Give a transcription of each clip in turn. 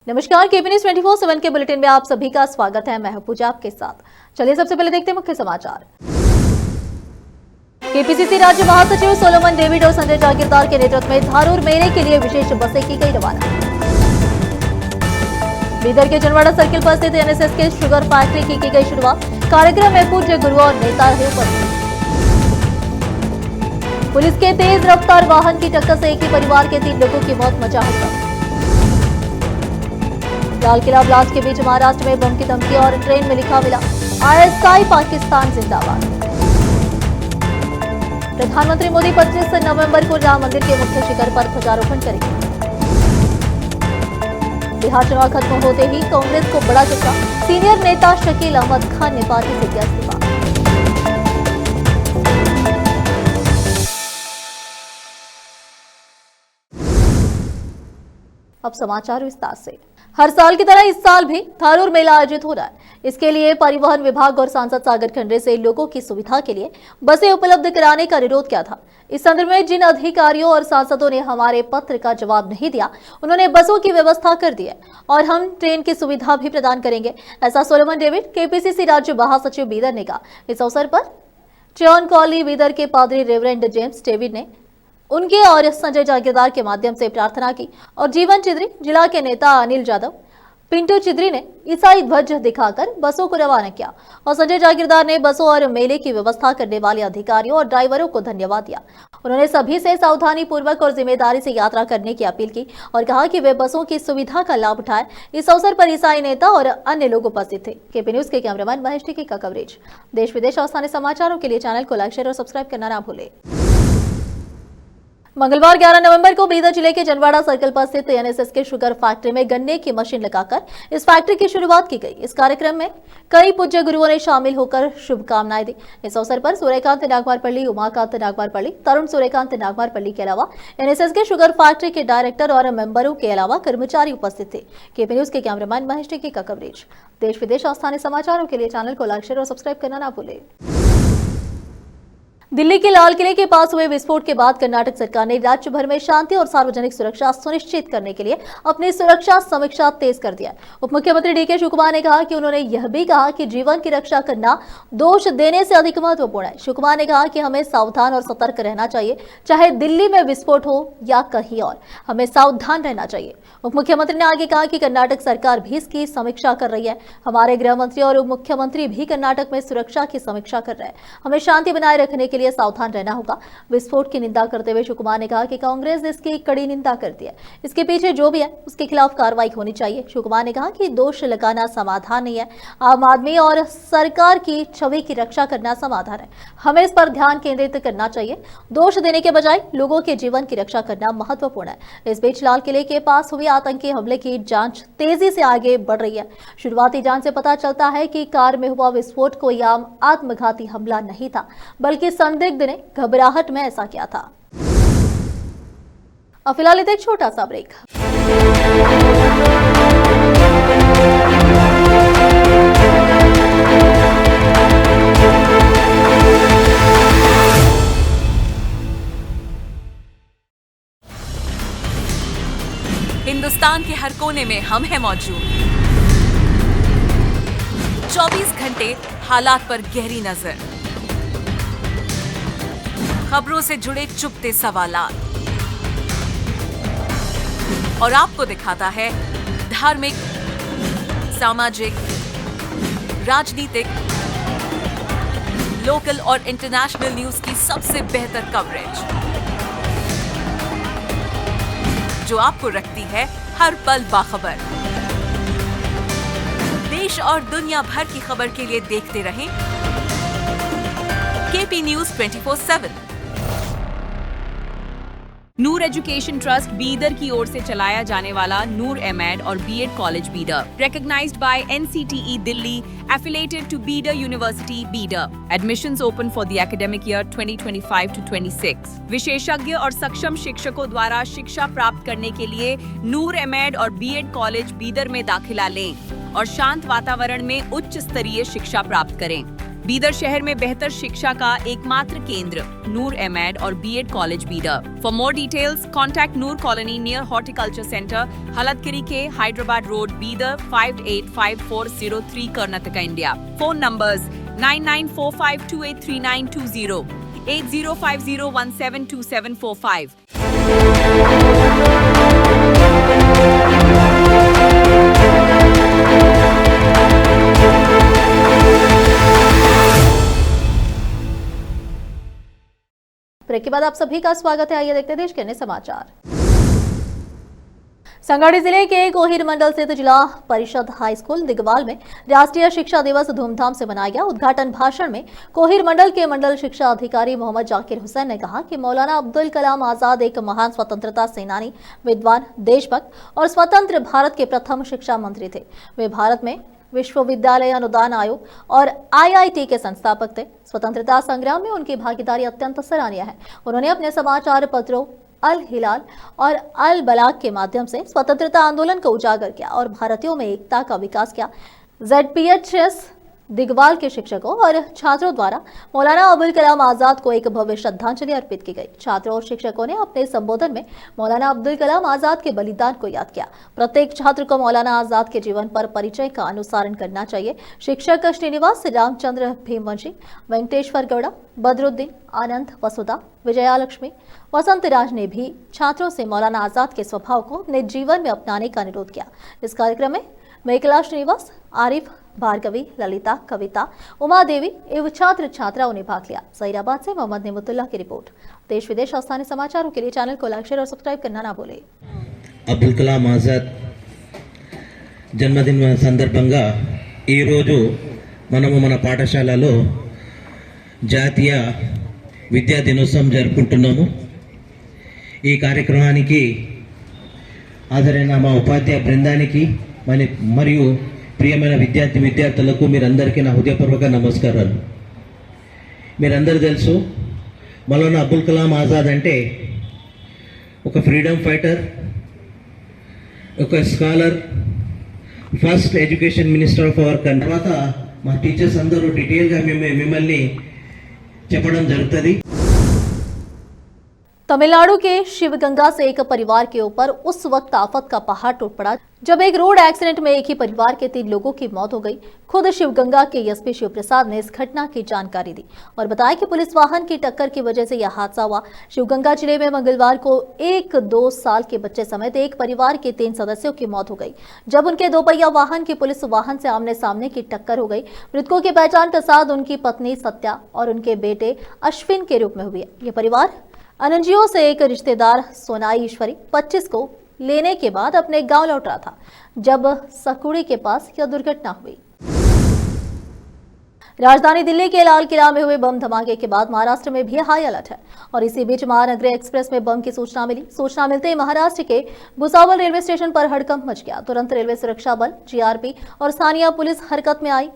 नमस्कार, KP news 24/7 के bulletin में आप सभी का स्वागत है। मैं हूं पूजा आपके साथ। चलिए सबसे पहले देखते हैं मुख्य समाचार। केपीसीसी राज्य महासचिव सोलोमन डेविड और संजय जागीरदार के नेतृत्व में धारूर मेले के लिए विशेष बसें की गई रवाना। बीदर के जनवाड़ा सर्किल पर स्थित एनएसएस के शुगर फैक्ट्री की गई शुरुआत। कार्यक्रम में पूज्य गुरु और नेता रहे उपस्थित। पुलिस के तेज रफ्तार वाहन की टक्कर से एक ही परिवार के 3 लोगों की मौत, मचा हड़कंप। लाल किला ब्लास्ट के बीच महाराष्ट्र में बम की धमकी और ट्रेन में लिखा मिला आईएसआई पाकिस्तान जिंदाबाद। प्रधानमंत्री मोदी 25 नवंबर को राम मंदिर के मुख्य शिखर पर ध्वजारोहण करेंगे। बिहार चुनाव खत्म होते ही कांग्रेस को बड़ा झटका। सीनियर नेता शकील अहमद खान ने पार्टी से किया इस्तीफा। अब समाचार विस्तार से। हर साल की तरह इस साल भी धारूर मेला आयोजित हो रहा है। इसके लिए परिवहन विभाग और सांसद सागर खंडरे से लोगों की सुविधा के लिए बसें उपलब्ध कराने का अनुरोध किया था। इस संदर्भ में जिन अधिकारियों और सांसदों ने हमारे पत्र का जवाब नहीं दिया, उन्होंने बसों की व्यवस्था कर दी है और हम ट्रेन की सुविधा भी प्रदान करेंगे, ऐसा सोलोमन डेविड केपीसीसी राज्य महासचिव बीदर ने कहा। इस अवसर पर चौन कॉली बीदर के पादरी रेवरेंड जेम्स डेविड ने उनके और संजय जागीरदार के माध्यम से प्रार्थना की और जीवन चिद्री, जिला के नेता अनिल जाधव, पिंटू चिद्री ने ईसाई ध्वज दिखाकर बसों को रवाना किया और संजय जागीरदार ने बसों और मेले की व्यवस्था करने वाले अधिकारियों और ड्राइवरों को धन्यवाद दिया। उन्होंने सभी से सावधानी पूर्वक और जिम्मेदारी से यात्रा करने की अपील की और कहा कि वे बसों की सुविधा का लाभ उठाएं। इस अवसर पर ईसाई नेता और अन्य लोग उपस्थित थे। केपी न्यूज के कैमरामैन महेश टिकी का कवरेज। देश विदेश और स्थानीय समाचारों के लिए चैनल को लाइक, शेयर और सब्सक्राइब करना ना भूलें। मंगलवार 11 नवंबर को बीदर जिले के जनवाड़ा सर्कल पर स्थित एनएसएस के शुगर फैक्ट्री में गन्ने की मशीन लगाकर इस फैक्ट्री की शुरुआत की गई। इस कार्यक्रम में कई पूज्य गुरुओं ने शामिल होकर शुभकामनाएं दी। इस अवसर पर सूर्यकांत नागवारपल्ली, उमाकांत नागवारपल्ली, तरुण सूर्यकांत नागवारपल्ली के अलावा एनएसएस के शुगर फैक्ट्री के डायरेक्टर और मेंबरों के अलावा कर्मचारी उपस्थित थे। केपी न्यूज के कैमरामैन महेश टिकी का कवरेज। देश विदेश और स्थानीय समाचारों के लिए चैनल को लाइक, शेयर और सब्सक्राइब करना ना भूलें। दिल्ली के लाल किले के पास हुए विस्फोट के बाद कर्नाटक सरकार ने राज्य भर में शांति और सार्वजनिक सुरक्षा सुनिश्चित करने के लिए अपनी सुरक्षा समीक्षा तेज कर दिया। उप मुख्यमंत्री डीके शिवकुमार ने कहा कि उन्होंने यह भी कहा कि जीवन की रक्षा करना दोष देने से अधिक महत्वपूर्ण है। शिवकुमार ने कहा कि हमें सावधान और सतर्क रहना चाहिए, चाहे दिल्ली में विस्फोट हो या कहीं और, हमें सावधान रहना चाहिए। उप मुख्यमंत्री ने आगे कहा कि कर्नाटक सरकार भी इसकी समीक्षा कर रही है। हमारे गृह मंत्री और उप मुख्यमंत्री भी कर्नाटक में सुरक्षा की समीक्षा कर रहे हैं। हमें शांति बनाए रखने के लिए सावधान रहना होगा। विस्फोट की निंदा करते हुए शिवकुमार ने कहा कि कांग्रेस इसकी कड़ी निंदा करती है। इसके पीछे जो भी है उसके खिलाफ कार्रवाई होनी चाहिए। शिवकुमार ने कहा कि दोष लगाना समाधान नहीं है, आम आदमी और सरकार की छवि की रक्षा करना समाधान है। हमें इस पर ध्यान केंद्रित करना चाहिए। दोष देने के बजाय लोगों के जीवन की रक्षा करना महत्वपूर्ण है। इस बीच लाल किले के पास हुए आतंकी हमले की जांच तेजी से आगे बढ़ रही है। शुरुआती जांच से पता चलता है कि कार में हुआ विस्फोट कोई आम आत्मघाती हमला नहीं था, बल्कि संदिग्ध ने घबराहट में ऐसा किया था। अब फिलहाल एक छोटा सा ब्रेक। हिंदुस्तान के हर कोने में हम हैं मौजूद। 24 घंटे हालात पर गहरी नजर, खबरों से जुड़े चुपते सवालात और आपको दिखाता है धार्मिक, सामाजिक, राजनीतिक, लोकल और इंटरनेशनल न्यूज की सबसे बेहतर कवरेज, जो आपको रखती है हर पल बाखबर। देश और दुनिया भर की खबर के लिए देखते रहें KP news 24/7। Noor education trust Bidar की ओर से चलाया जाने वाला नूर एमएड और B Ed college Bidar, recognized by NCTE Delhi, affiliated to Bidar University, Bidar. Admissions open for the academic year 2025 to 26. विशेषज्ञ और सक्षम शिक्षकों द्वारा शिक्षा प्राप्त करने के लिए नूर एमएड और बीएड कॉलेज बीदर में दाखिला लें और शांत वातावरण में उच्च स्तरीय शिक्षा प्राप्त करें। बीदर शहर में बेहतर शिक्षा का एकमात्र केंद्र नूर एमएड और B Ed college Bidar. For more details contact Noor colony near horticulture centre, Halatgiri के Hyderabad road, Bidar 585403 Karnataka, India. Phone numbers 9945283920, 8050172745। Break के बाद आप सभी का स्वागत है। आइए देखते हैं देश के अन्य समाचार। संगाड़ी जिले के कोहिर मंडल स्थित जिला परिषद हाई स्कूल दिगवाल में राष्ट्रीय शिक्षा दिवस धूमधाम से मनाया गया। उद्घाटन भाषण में कोहिर मंडल के मंडल शिक्षा अधिकारी मोहम्मद जाकिर हुसैन ने कहा कि मौलाना अब्दुल कलाम आजाद एक महान स्वतंत्रता सेनानी, विद्वान, देशभक्त और स्वतंत्र भारत के प्रथम शिक्षा मंत्री थे। वे भारत में विश्वविद्यालय अनुदान आयोग और आईआईटी के संस्थापक थे। स्वतंत्रता संग्राम में उनकी भागीदारी अत्यंत सराहनीय है। उन्होंने अपने समाचार पत्रों अल हिलाल और अल बलाग के माध्यम से स्वतंत्रता आंदोलन को उजागर किया और भारतीयों में एकता का विकास किया। ZPHS दिगवाल के शिक्षकों और छात्रों द्वारा मौलाना अबुल कलाम आजाद को एक भव्य श्रद्धांजलि अर्पित की गई। छात्रों और शिक्षकों ने अपने संबोधन में मौलाना अब्दुल कलाम आजाद के बलिदान को याद किया। प्रत्येक छात्र को मौलाना आजाद के जीवन पर परिचय का अनुसरण करना चाहिए। शिक्षक श्रीनिवास, रामचंद्र भीमवंशी, वेंकटेश्वर गौड़ा, बदरुद्दीन, आनंद, वसुधा, विजयालक्ष्मी, वसंत राज ने भी छात्रों से मौलाना आजाद के स्वभाव को अपने जीवन में अपनाने का अनुरोध किया। इस कार्यक्रम में मेखला श्रीनिवास, आरिफ, भार्गवी, ललिता, कविता, उमा देवी एवं छात्र छात्राओं ने भाग लिया। सईराबाद से मोहम्मद नेमतुल्लाह की रिपोर्ट। देश विदेश और स्थानीय समाचारों के लिए चैनल को लाइक, शेयर और सब्सक्राइब करना ना भूलें। అబ్దుల్ కలాం ఆజాద్ జన్మదిన సందర్భంగా ఈరోజు మనము మన పాఠశాలలో జాతీయ విద్యా దినోత్సవం జరుపుకుంటున్నాము। ఈ కార్యక్రమానికి హాజరైన మా ఉపాధ్యాయ బృందానికి మరియు ప్రియమైన విద్యార్థులకు మీరందరికీ నా హృదయపూర్వక నమస్కారాలు। మీరందరూ తెలుసు మౌలానా అబుల్ కలాం ఆజాద్ అంటే ఒక ఫ్రీడమ్ ఫైటర్, ఒక scholar, first education minister of our country. తర్వాత మా టీచర్స్ అందరూ డీటెయిల్గా మిమ్మల్ని చెప్పడం జరుగుతుంది। तमिलनाडु के शिवगंगा से एक परिवार के ऊपर उस वक्त आफत का पहाड़ टूट पड़ा जब एक रोड एक्सीडेंट में एक ही परिवार के 3 लोगों की मौत हो गई। खुद शिवगंगा के एसपी शिव प्रसाद ने इस घटना की जानकारी दी और बताया कि पुलिस वाहन की टक्कर की वजह से यह हादसा हुआ। शिवगंगा जिले में मंगलवार को 1-2 साल के बच्चे समेत एक परिवार के 3 सदस्यों की मौत हो गई जब उनके 2 पहिया वाहन की पुलिस वाहन से आमने सामने की टक्कर हो गई। मृतकों की पहचान प्रसाद, उनकी पत्नी सत्या और उनके बेटे अश्विन के रूप में हुई है। ये परिवार अनंजियो से एक रिश्तेदार सोनाई ईश्वरी 25 को लेने के बाद अपने गांव लौट रहा था जब सकुड़ी के पास यह दुर्घटना हुई। राजधानी दिल्ली के लाल किला में हुए बम धमाके के बाद महाराष्ट्र में भी हाई अलर्ट है और इसी बीच महानगरी एक्सप्रेस में बम की सूचना मिली। सूचना मिलते ही महाराष्ट्र के भुसावल रेलवे स्टेशन पर हड़कंप मच गया। तुरंत रेलवे सुरक्षा बल, जीआरपी और स्थानीय पुलिस हरकत में आई।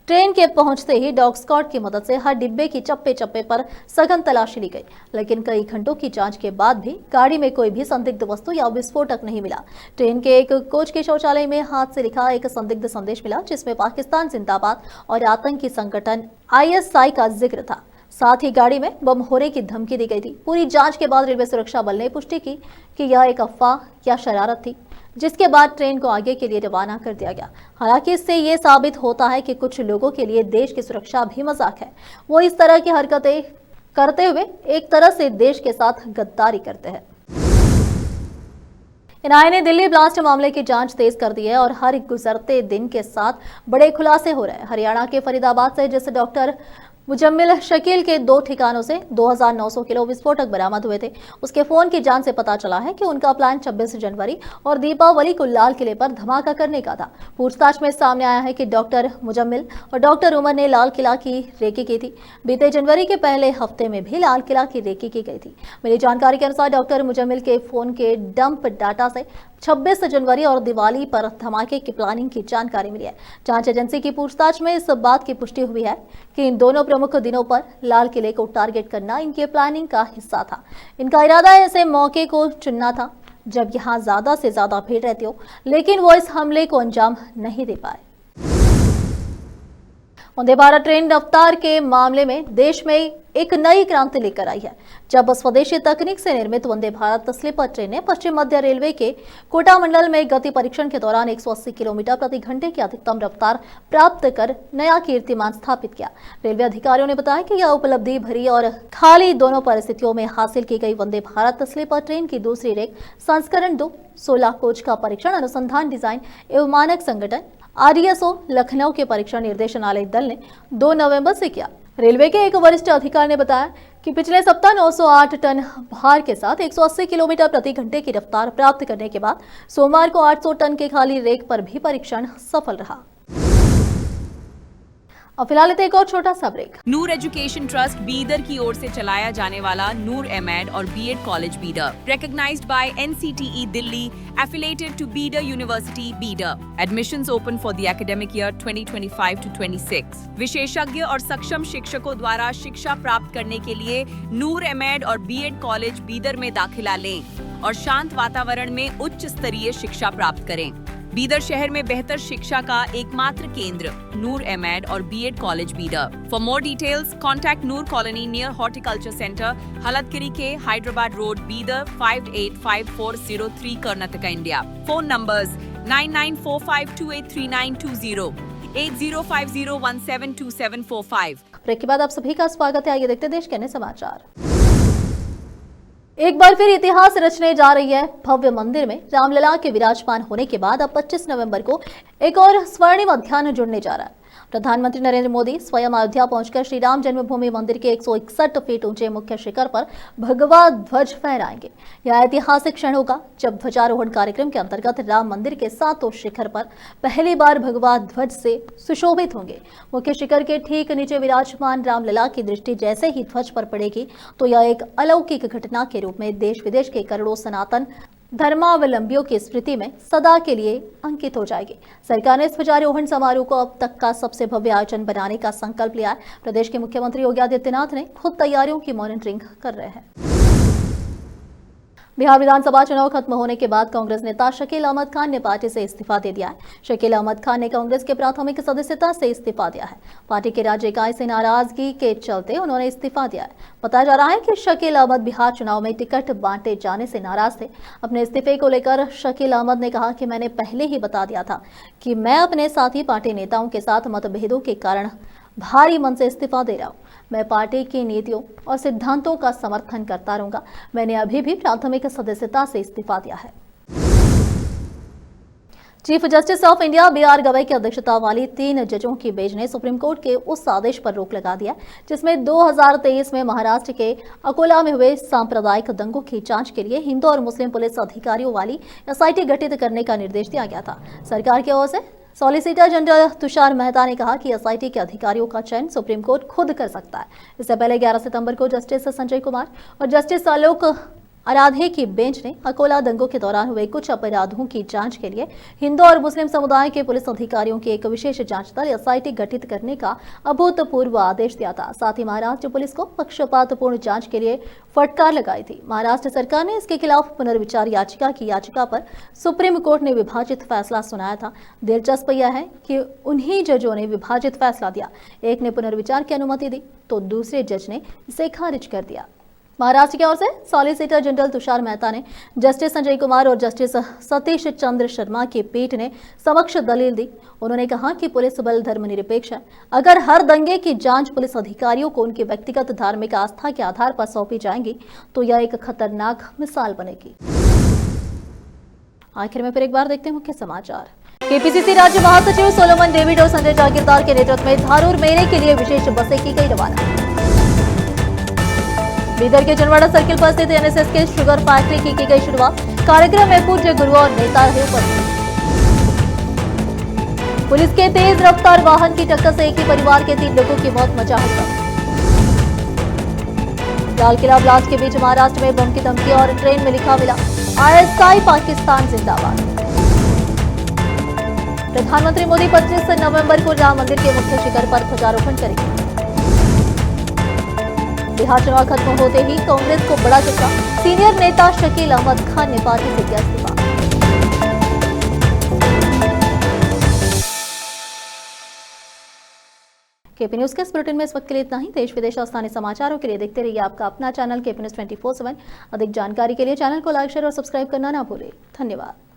ट्रेन के पहुंचते ही डॉग स्क्वाड की मदद से हर डिब्बे की चप्पे चप्पे पर सघन तलाशी ली गई, लेकिन कई घंटों की जांच के बाद भी गाड़ी में कोई भी संदिग्ध वस्तु या विस्फोटक नहीं मिला। ट्रेन के एक कोच के शौचालय में हाथ से लिखा एक संदिग्ध संदेश मिला जिसमें पाकिस्तान जिंदाबाद और आतंकी संगठन ISI का जिक्र था। साथ ही गाड़ी में बम होने की धमकी दी गई थी। पूरी जांच के बाद रेलवे सुरक्षा बल ने पुष्टि की कि यह एक अफवाह या शरारत थी, जिसके बाद ट्रेन को आगे के लिए रवाना कर दिया गया। हालांकि इससे ये साबित होता है कि कुछ लोगों के लिए देश की सुरक्षा भी मजाक है। वो इस तरह की हरकतें करते हुए एक तरह से देश के साथ गद्दारी करते हैं। एनआईए ने दिल्ली ब्लास्ट मामले की जांच तेज कर दी है और हर गुजरते दिन के साथ बड़े खुलासे हो रहे हैं। हरियाणा के फरीदाबाद से जिस डॉक्टर मुजम्मिल शकील के 2 ठिकानों से 2900 किलो विस्फोटक बरामद हुए थे, उसके फोन की जांच से पता चला है कि उनका प्लान 26 जनवरी और दीपावली को लाल किले पर धमाका करने का था। पूछताछ में सामने आया है कि डॉक्टर मुजम्मिल और डॉक्टर उमर ने लाल किला की रेकी की थी। बीते जनवरी के पहले हफ्ते में भी लाल किला की रेकी की गई थी। मिली जानकारी के अनुसार डॉक्टर मुजम्मिल के फोन के डंप डाटा से 26 जनवरी और दिवाली पर धमाके की प्लानिंग की जानकारी मिली है। जांच एजेंसी की पूछताछ में इस बात की पुष्टि हुई है कि इन दोनों प्रमुख दिनों पर लाल किले को टारगेट करना इनके प्लानिंग का हिस्सा था। इनका इरादा ऐसे मौके को चुनना था जब यहां ज्यादा से ज्यादा भीड़ रहती हो, लेकिन वो इस हमले को अंजाम नहीं दे पाए। वंदे भारत ट्रेन रफ्तार के मामले में देश में एक नई क्रांति लेकर आई है, जब स्वदेशी तकनीक से निर्मित वंदे भारत स्लीपर ट्रेन ने पश्चिम मध्य रेलवे के कोटा मंडल में गति परीक्षण के दौरान 180 किलोमीटर प्रति घंटे की अधिकतम रफ्तार प्राप्त कर नया कीर्तिमान स्थापित किया। रेलवे अधिकारियों ने बताया कि यह उपलब्धि भरी और खाली दोनों परिस्थितियों में हासिल की गई वंदे भारत स्लीपर ट्रेन की दूसरी रेक संस्करण 2 16 कोच का परीक्षण अनुसंधान डिजाइन एवं मानक संगठन RDSO लखनऊ के परीक्षण निर्देशनालय दल ने 2 नवंबर से किया। रेलवे के एक वरिष्ठ अधिकारी ने बताया कि पिछले सप्ताह 908 टन भार के साथ 180 किलोमीटर प्रति घंटे की रफ्तार प्राप्त करने के बाद सोमवार को 800 टन के खाली रेक पर भी परीक्षण सफल रहा। और फिलहाल एक और छोटा सा break. Noor education trust Bidar की ओर से चलाया जाने वाला नूर एमएड और B Ed college Bidar, recognized by NCTE Delhi, affiliated to Bidar University, Bidar. Admissions open for the academic year 2025 to 26. विशेषज्ञ और सक्षम शिक्षकों द्वारा शिक्षा प्राप्त करने के लिए नूर एमएड और बीएड कॉलेज बीदर में दाखिला लें और शांत वातावरण में उच्च स्तरीय शिक्षा प्राप्त करें। बीदर शहर में बेहतर शिक्षा का एकमात्र केंद्र नूर एमएड और B Ed college Bidar. For more details contact Noor colony near horticulture centre, Halatgiri के Hyderabad road, Bidar 585403 Karnataka, India. Phone numbers 9945283920, 8050172745। Break के बाद आप सभी का स्वागत है। आइए देखते देश के अन्य समाचार। एक बार फिर इतिहास रचने जा रही है भव्य मंदिर में रामलला के विराजमान होने के बाद अब 25 नवंबर को एक और स्वर्णिम अध्याय जुड़ने जा रहा है। प्रधानमंत्री नरेंद्र मोदी स्वयं अयोध्या पहुंचकर श्री राम जन्मभूमि मंदिर के 161 फीट ऊंचे मुख्य शिखर पर भगवा ध्वज फहराएंगे। यह ऐतिहासिक क्षण होगा जब ध्वजारोहण कार्यक्रम के अंतर्गत राम मंदिर के 7 शिखर पर पहली बार भगवा ध्वज से सुशोभित होंगे। मुख्य शिखर के ठीक नीचे विराजमान रामलला की दृष्टि जैसे ही ध्वज पर पड़ेगी तो यह एक अलौकिक घटना के रूप में देश विदेश के करोड़ों सनातन धर्मावलंबियों की स्मृति में सदा के लिए अंकित हो जाएगी। सरकार ने इस ध्वजारोहण समारोह को अब तक का सबसे भव्य आयोजन बनाने का संकल्प लिया है। प्रदेश के मुख्यमंत्री योगी आदित्यनाथ ने खुद तैयारियों की मॉनिटरिंग कर रहे हैं। बिहार विधानसभा चुनाव खत्म होने के बाद कांग्रेस नेता शकील अहमद खान ने पार्टी से इस्तीफा दे दिया है। शकील अहमद खान ने कांग्रेस के प्राथमिक सदस्यता से इस्तीफा दिया है। पार्टी के राज्य इकाई से नाराजगी के चलते उन्होंने इस्तीफा दिया है। बताया जा रहा है कि शकील अहमद बिहार चुनाव में टिकट बांटे जाने से नाराज थे। अपने इस्तीफे को लेकर शकील अहमद ने कहा कि मैंने पहले ही बता दिया था कि मैं अपने साथी पार्टी नेताओं के साथ मतभेदों के कारण भारी मन से इस्तीफा दे रहा हूं। मैं पार्टी की नीतियों और सिद्धांतों का समर्थन करता रहूंगा। मैंने अभी भी प्राथमिक सदस्यता से इस्तीफा दिया है। Chief justice of India BR Gavai की अध्यक्षता वाली 3 जजों की बेंच ने सुप्रीम कोर्ट के उस आदेश पर रोक लगा दिया जिसमें 2023 में महाराष्ट्र के अकोला में हुए सांप्रदायिक दंगों की जांच के लिए हिंदू और मुस्लिम पुलिस अधिकारियों वाली SIT गठित करने का निर्देश दिया गया था। सरकार की ओर से सॉलिसिटर जनरल तुषार मेहता ने कहा कि SIT के अधिकारियों का चयन सुप्रीम कोर्ट खुद कर सकता है। इससे पहले 11 सितंबर को जस्टिस संजय कुमार और जस्टिस आलोक आराधे की बेंच ने अकोला दंगों के दौरान हुए कुछ अपराधों की जांच के लिए हिंदू और मुस्लिम समुदाय के पुलिस अधिकारियों की एक विशेष जांच दल SIT गठित करने का अभूतपूर्व आदेश दिया था। साथ ही महाराष्ट्र पुलिस को पक्षपातपूर्ण जांच के लिए फटकार लगाई थी। महाराष्ट्र सरकार ने इसके खिलाफ पुनर्विचार याचिका की याचिका पर सुप्रीम कोर्ट ने विभाजित फैसला सुनाया था। दिलचस्प यह है कि उन्हीं जजों ने विभाजित फैसला दिया। एक ने पुनर्विचार की अनुमति दी तो दूसरे जज ने इसे खारिज कर दिया। महाराष्ट्र की ओर से सॉलिसिटर जनरल तुषार मेहता ने जस्टिस संजय कुमार और जस्टिस सतीश चंद्र शर्मा की पीठ ने समक्ष दलील दी। उन्होंने कहा कि पुलिस बल धर्मनिरपेक्ष है। अगर हर दंगे की जांच पुलिस अधिकारियों को उनकी व्यक्तिगत धार्मिक आस्था के आधार पर सौंपी जाएंगी तो यह एक खतरनाक मिसाल बनेगी। आखिर में फिर एक बार देखते हैं मुख्य समाचार। KPCC राज्य महासचिव सोलोमन डेविड और संजय जागीरदार के नेतृत्व में धारूर मेले के लिए विशेष बसें की गई रवाना। बीदर के जनवाड़ा सर्किल पर स्थित NSS के शुगर फैक्ट्री की गई शुरुआत। कार्यक्रम में पूज्य गुरु और नेता रहे उपस्थित। पुलिस के तेज रफ्तार वाहन की टक्कर से एक ही परिवार के 3 लोगों की मौत, मचा हड़कंप। लाल किला ब्लास्ट के बीच महाराष्ट्र में बम की धमकी और ट्रेन में लिखा मिला ISI पाकिस्तान जिंदाबाद। प्रधानमंत्री मोदी 25 नवंबर को राम मंदिर के मुख्य शिखर पर ध्वजारोहण करेंगे। बिहार चुनाव खत्म होते ही कांग्रेस को बड़ा झटका। सीनियर नेता शकील अहमद खान ने पार्टी से किया इस्तीफा। केपी न्यूज के इस बुलेटिन में इस वक्त के लिए इतना ही। देश विदेश और स्थानीय समाचारों के लिए देखते रहिए आपका अपना चैनल केपी न्यूज 24/7। अधिक जानकारी के लिए चैनल को लाइक, शेयर और सब्सक्राइब करना ना भूलें। धन्यवाद।